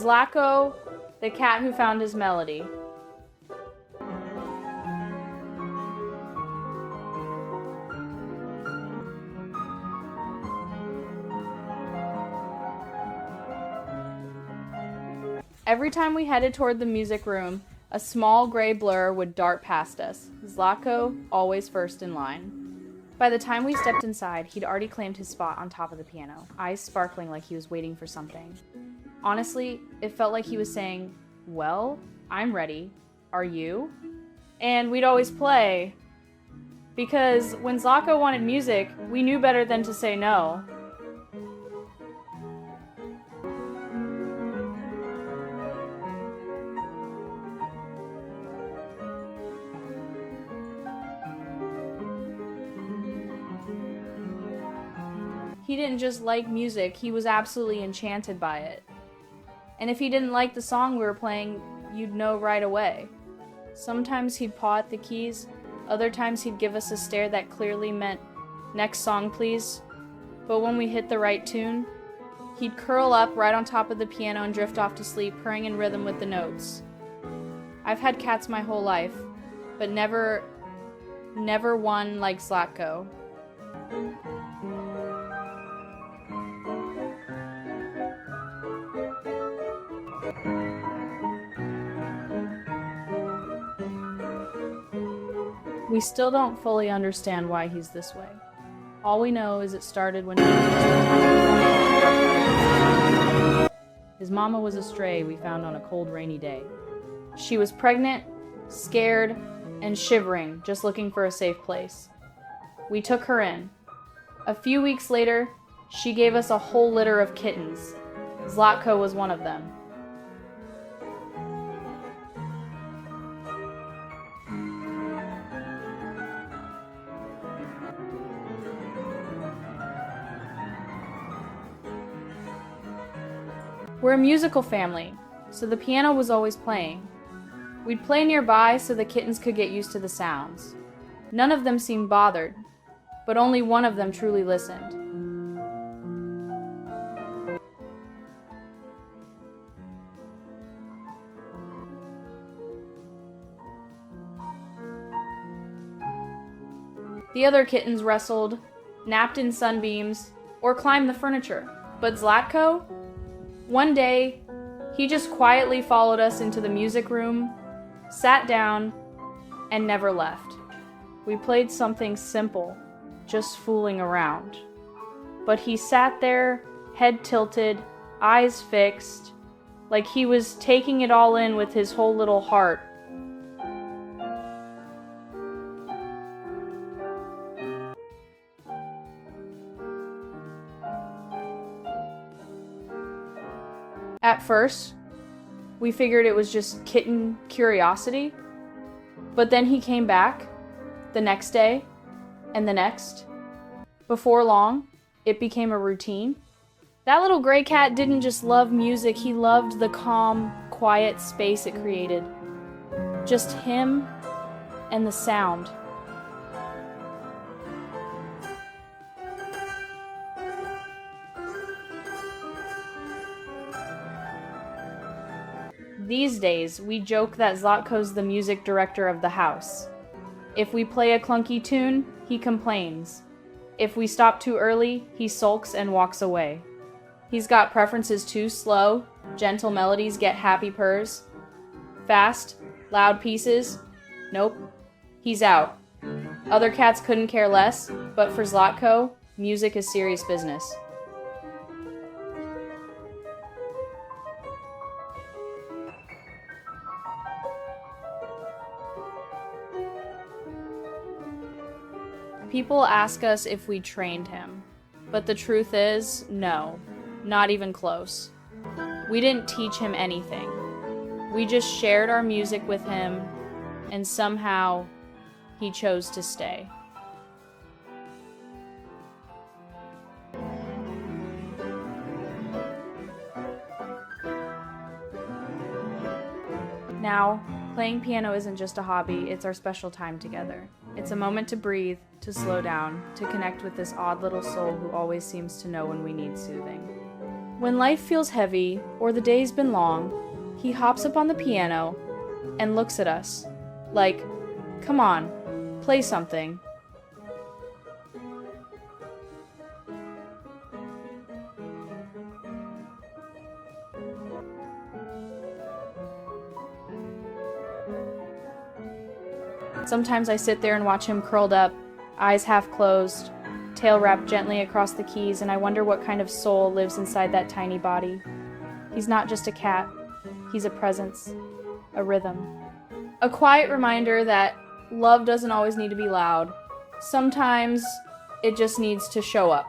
Zlatko, the cat who found his melody. Every time we headed toward the music room, a small gray blur would dart past us, Zlatko always first in line. By the time we stepped inside, he'd already claimed his spot on top of the piano, eyes sparkling like he was waiting for something. Honestly, it felt like he was saying, "Well, I'm ready. Are you?" And we'd always play. Because when Zlatko wanted music, we knew better than to say no. He didn't just like music, he was absolutely enchanted by it. And if he didn't like the song we were playing, you'd know right away. Sometimes he'd paw at the keys, other times he'd give us a stare that clearly meant, "Next song, please." But when we hit the right tune, he'd curl up right on top of the piano and drift off to sleep, purring in rhythm with the notes. I've had cats my whole life, but never one like Zlatko. We still don't fully understand why he's this way. All we know is it started when he was just a tiny. His mama was a stray we found on a cold, rainy day. She was pregnant, scared, and shivering, just looking for a safe place. We took her in. A few weeks later, she gave us a whole litter of kittens. Zlatko was one of them. We're a musical family, so the piano was always playing. We'd play nearby so the kittens could get used to the sounds. None of them seemed bothered, but only one of them truly listened. The other kittens wrestled, napped in sunbeams, or climbed the furniture, but Zlatko? One day, he just quietly followed us into the music room, sat down, and never left. We played something simple, just fooling around. But he sat there, head tilted, eyes fixed, like he was taking it all in with his whole little heart. At first, we figured it was just kitten curiosity, but then he came back the next day and the next. Before long, it became a routine. That little gray cat didn't just love music, he loved the calm, quiet space it created. Just him and the sound. These days, we joke that Zlatko's the music director of the house. If we play a clunky tune, he complains. If we stop too early, he sulks and walks away. He's got preferences too: slow, gentle melodies get happy purrs. Fast, loud pieces? Nope. He's out. Other cats couldn't care less, but for Zlatko, music is serious business. People ask us if we trained him, but the truth is, no, not even close. We didn't teach him anything. We just shared our music with him, and somehow he chose to stay. Now, playing piano isn't just a hobby, it's our special time together. It's a moment to breathe, to slow down, to connect with this odd little soul who always seems to know when we need soothing. When life feels heavy or the day's been long, he hops up on the piano and looks at us like, "Come on, play something." Sometimes I sit there and watch him curled up, eyes half closed, tail wrapped gently across the keys, and I wonder what kind of soul lives inside that tiny body. He's not just a cat, he's a presence, a rhythm. A quiet reminder that love doesn't always need to be loud. Sometimes it just needs to show up.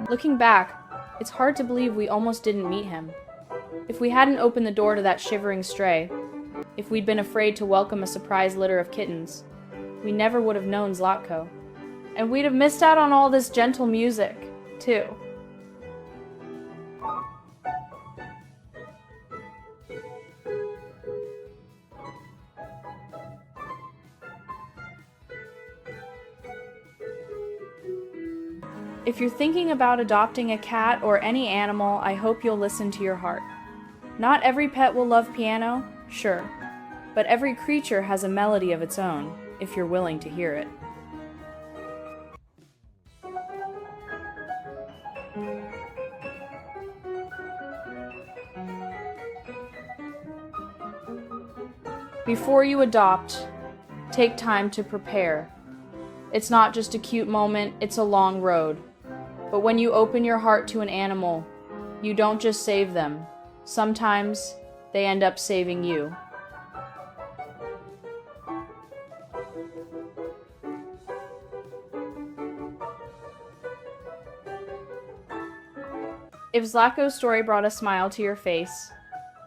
Looking back, it's hard to believe we almost didn't meet him. If we hadn't opened the door to that shivering stray, if we'd been afraid to welcome a surprise litter of kittens, we never would have known Zlatko. And we'd have missed out on all this gentle music, too. If you're thinking about adopting a cat or any animal, I hope you'll listen to your heart. Not every pet will love piano, sure, but every creature has a melody of its own, if you're willing to hear it. Before you adopt, take time to prepare. It's not just a cute moment, it's a long road. But when you open your heart to an animal, you don't just save them. Sometimes they end up saving you. If Zlatko's story brought a smile to your face,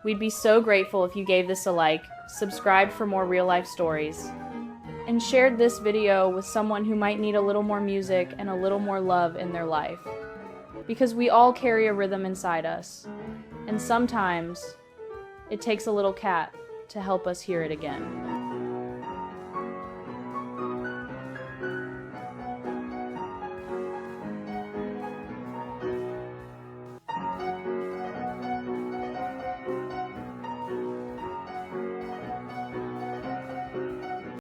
we'd be so grateful if you gave this a like, subscribed for more real-life stories, and shared this video with someone who might need a little more music and a little more love in their life. Because we all carry a rhythm inside us, and sometimes it takes a little cat to help us hear it again.